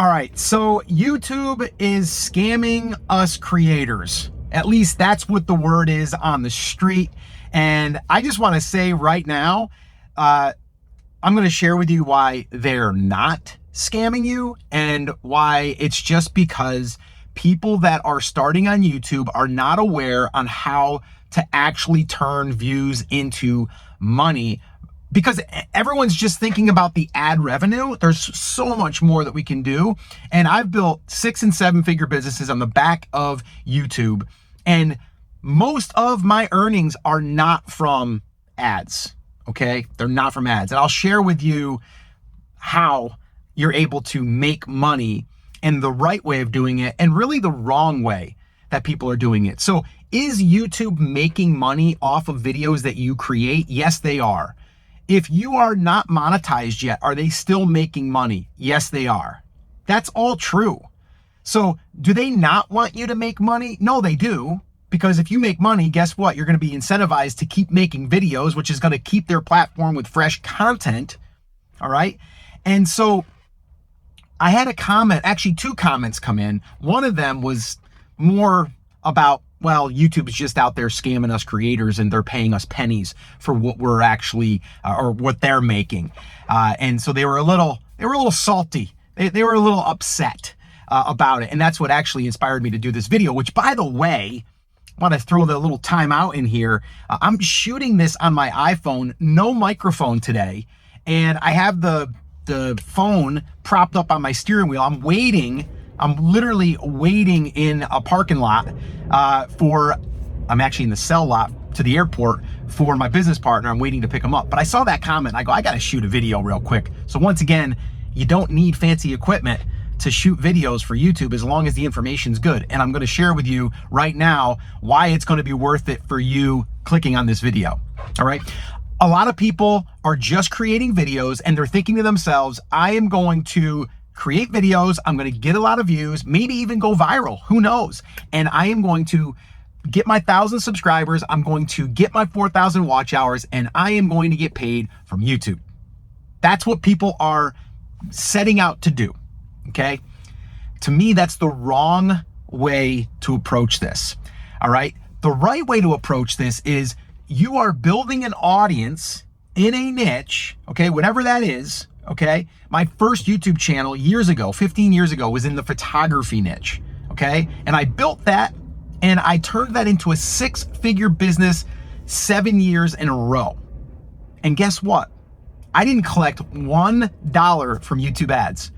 All right, so YouTube is scamming us creators. At least that's what the word is on the street. And I just want to say right now, I'm going to share with you why they're not scamming you and why it's just because people that are starting on YouTube are not aware on how to actually turn views into money, because everyone's just thinking about the ad revenue. There's so much more that we can do. And I've built 6- and 7-figure businesses on the back of YouTube. And most of my earnings are not from ads, okay? They're not from ads. And I'll share with you how you're able to make money and the right way of doing it and really the wrong way that people are doing it. So is YouTube making money off of videos that you create? Yes, they are. If you are not monetized yet, are they still making money? Yes, they are. That's all true. So do they not want you to make money? No, they do. Because if you make money, guess what? You're going to be incentivized to keep making videos, which is going to keep their platform with fresh content. All right. And so I had a comment, actually 2 comments come in. One of them was more about, well, YouTube is just out there scamming us creators and they're paying us pennies for what we're actually, or what they're making. And so they were a little salty. They were a little upset about it. And that's what actually inspired me to do this video, which, by the way, I want to throw the little timeout in here. I'm shooting this on my iPhone, no microphone today. And I have the phone propped up on my steering wheel. I'm literally waiting in a parking lot I'm actually in the cell lot to the airport for my business partner. I'm waiting to pick him up. But I saw that comment. I go, I got to shoot a video real quick. So once again, you don't need fancy equipment to shoot videos for YouTube as long as the information's good. And I'm going to share with you right now why it's going to be worth it for you clicking on this video. All right. A lot of people are just creating videos and they're thinking to themselves, I am going to create videos, I'm going to get a lot of views, maybe even go viral, who knows? And I am going to get my 1,000 subscribers, I'm going to get my 4,000 watch hours, and I am going to get paid from YouTube. That's what people are setting out to do, okay? To me, that's the wrong way to approach this, all right? The right way to approach this is you are building an audience in a niche, okay, whatever that is, okay? My first YouTube channel years ago, 15 years ago, was in the photography niche, okay? And I built that and I turned that into a 6-figure business 7 years in a row. And guess what? I didn't collect $1 from YouTube ads.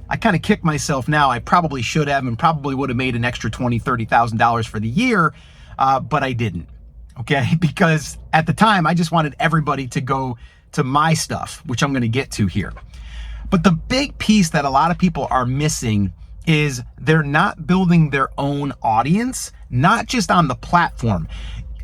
I kind of kick myself now. I probably should have and probably would have made an extra $20,000, $30,000 for the year, but I didn't, okay? Because at the time, I just wanted everybody to go to my stuff, which I'm going to get to here. But the big piece that a lot of people are missing is they're not building their own audience, not just on the platform.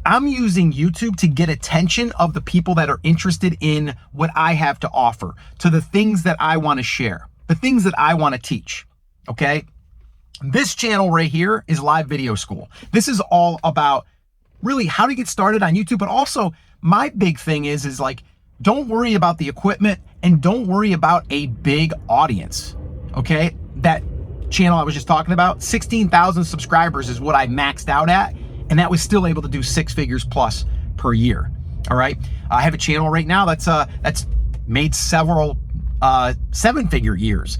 I'm using YouTube to get attention of the people that are interested in what I have to offer, to the things that I want to share, the things that I want to teach, okay? This channel right here is Live Video School. This is all about really how to get started on YouTube, but also my big thing is like, don't worry about the equipment and don't worry about a big audience, okay? That channel I was just talking about, 16,000 subscribers is what I maxed out at, and that was still able to do 6 figures plus per year, all right? I have a channel right now that's made several 7-figure years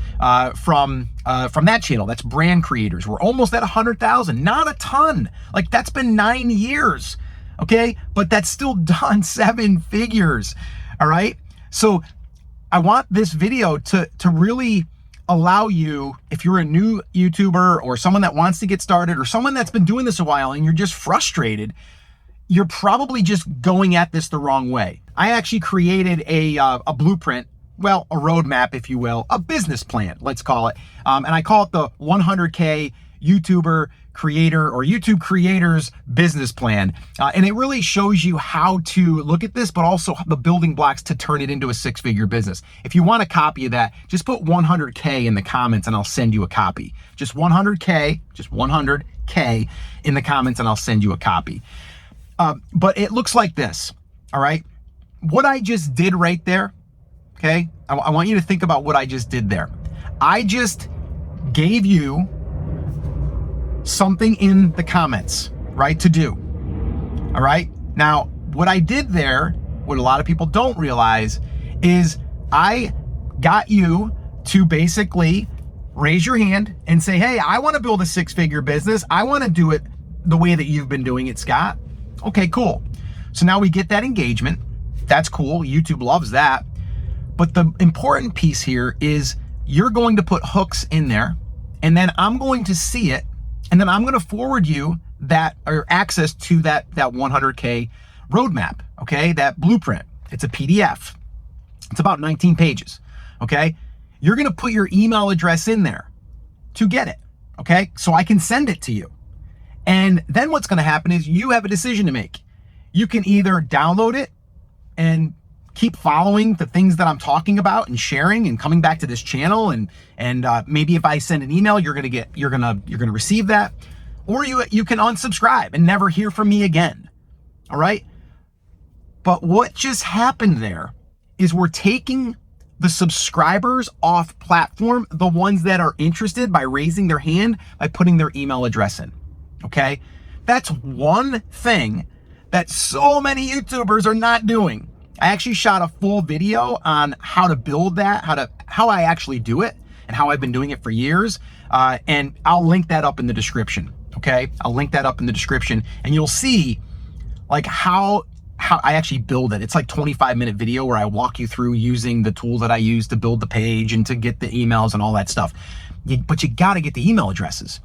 from that channel. That's brand creators. We're almost at 100,000, not a ton. Like, that's been 9 years, okay? But that's still done 7 figures. All right. So I want this video to really allow you, if you're a new YouTuber or someone that wants to get started or someone that's been doing this a while and you're just frustrated, you're probably just going at this the wrong way. I actually created a blueprint, well, a roadmap, if you will, a business plan, let's call it. And I call it the 100K YouTuber creator or YouTube creators business plan. And it really shows you how to look at this, but also the building blocks to turn it into a 6-figure business. If you want a copy of that, just put 100K in the comments and I'll send you a copy. Just 100K in the comments and I'll send you a copy. But it looks like this, all right? What I just did right there, okay? I want you to think about what I just did there. I just gave you something in the comments, right, to do. All right. Now, what I did there, what a lot of people don't realize, is I got you to basically raise your hand and say, hey, I want to build a 6-figure business. I want to do it the way that you've been doing it, Scott. Okay, cool. So now we get that engagement. That's cool. YouTube loves that. But the important piece here is you're going to put hooks in there, and then I'm going to see it, and then I'm going to forward you that, or access to that 100K roadmap, okay? That blueprint. It's a PDF. It's about 19 pages, okay? You're going to put your email address in there to get it, okay? So I can send it to you. And then what's going to happen is you have a decision to make. You can either download it and keep following the things that I'm talking about and sharing and coming back to this channel, and maybe if I send an email, you're gonna receive that, or you can unsubscribe and never hear from me again. All right. But what just happened there is we're taking the subscribers off platform, the ones that are interested, by raising their hand, by putting their email address in. Okay. That's one thing that so many YouTubers are not doing. I actually shot a full video on how to build that, how I actually do it, and how I've been doing it for years. And I'll link that up in the description. Okay. I'll link that up in the description, and you'll see like how I actually build it. It's like 25-minute video where I walk you through using the tools that I use to build the page and to get the emails and all that stuff. But you got to get the email addresses.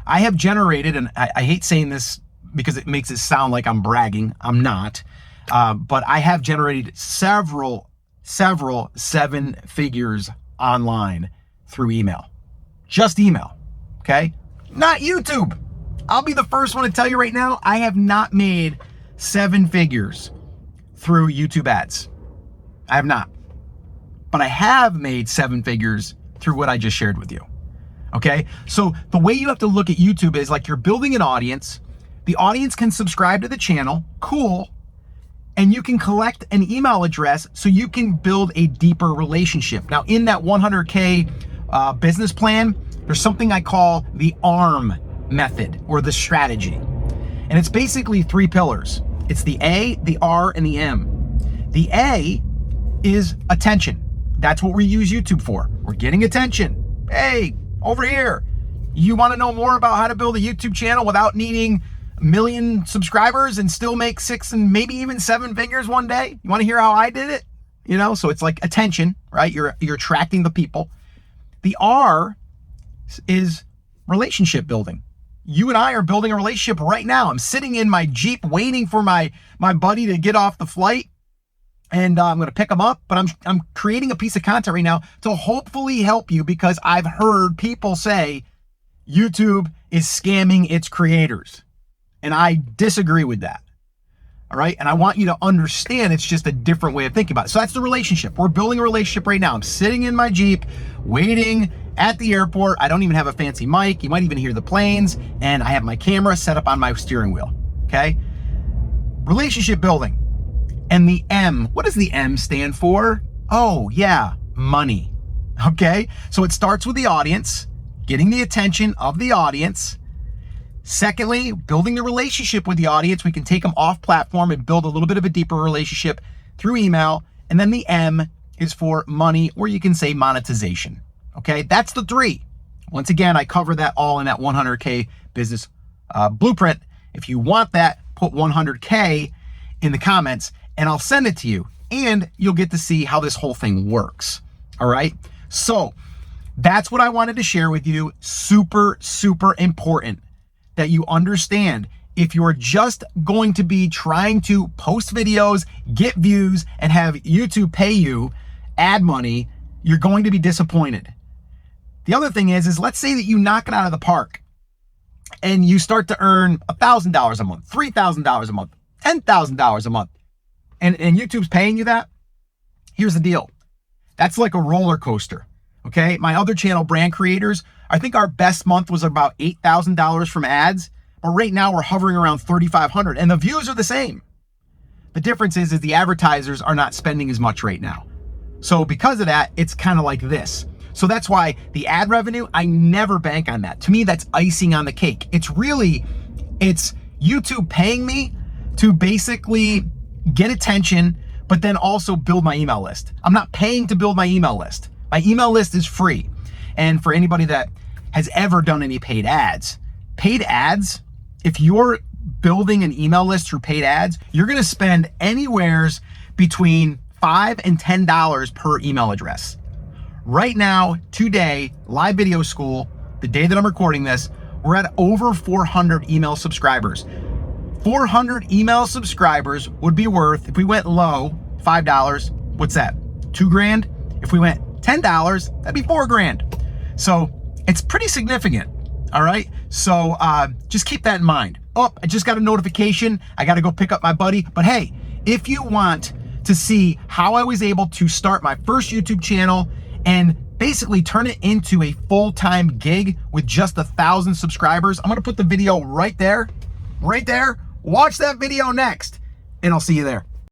I have generated, and I hate saying this because it makes it sound like I'm bragging. I'm not. But I have generated several 7 figures online through email. Just email. Okay? Not YouTube. I'll be the first one to tell you right now, I have not made 7 figures through YouTube ads. I have not. But I have made 7 figures through what I just shared with you. Okay? So the way you have to look at YouTube is like you're building an audience. The audience can subscribe to the channel. Cool. And you can collect an email address so you can build a deeper relationship. Now, in that 100K business plan, there's something I call the ARM method, or the strategy. And it's basically 3 pillars. It's the A, the R, and the M. The A is attention. That's what we use YouTube for. We're getting attention. Hey, over here. You want to know more about how to build a YouTube channel without needing 1 million subscribers and still make 6 and maybe even 7 figures one day? You want to hear how I did it? You know, so it's like attention, right? You're attracting the people. The R is relationship building. You and I are building a relationship right now. I'm sitting in my Jeep waiting for my buddy to get off the flight, and I'm going to pick him up, but I'm creating a piece of content right now to hopefully help you, because I've heard people say YouTube is scamming its creators. And I disagree with that. All right. And I want you to understand it's just a different way of thinking about it. So that's the relationship. We're building a relationship right now. I'm sitting in my Jeep waiting at the airport. I don't even have a fancy mic. You might even hear the planes. And I have my camera set up on my steering wheel. Okay. Relationship building. And the M, what does the M stand for? Oh, yeah, money. Okay. So it starts with the audience, getting the attention of the audience. Secondly, building the relationship with the audience. We can take them off platform and build a little bit of a deeper relationship through email. And then the M is for money, or you can say monetization. Okay, that's the 3. Once again, I cover that all in that 100K business blueprint. If you want that, put 100K in the comments and I'll send it to you, and you'll get to see how this whole thing works. All right. So that's what I wanted to share with you. Super, super important that you understand. If you're just going to be trying to post videos, get views, and have YouTube pay you ad money, you're going to be disappointed. The other thing is let's say that you knock it out of the park and you start to earn $1,000 a month, $3,000 a month, $10,000 a month, and YouTube's paying you that. Here's the deal. That's like a roller coaster. Okay. My other channel, Brand Creators, I think our best month was about $8,000 from ads, but right now we're hovering around $3,500, and the views are the same. The difference is the advertisers are not spending as much right now. So because of that, it's kind of like this. So that's why the ad revenue, I never bank on that. To me, that's icing on the cake. It's YouTube paying me to basically get attention, but then also build my email list. I'm not paying to build my email list. My email list is free. And for anybody that has ever done any paid ads, if you're building an email list through paid ads, you're gonna spend anywhere between $5 and $10 per email address. Right now, today, Live Video School, the day that I'm recording this, we're at over 400 email subscribers. 400 email subscribers would be worth, if we went low, $5, what's that? $2,000? If we went $10, that'd be $4,000. So it's pretty significant, all right? So just keep that in mind. Oh, I just got a notification. I got to go pick up my buddy. But hey, if you want to see how I was able to start my first YouTube channel and basically turn it into a full-time gig with just 1,000 subscribers, I'm gonna put the video right there. Watch that video next, and I'll see you there.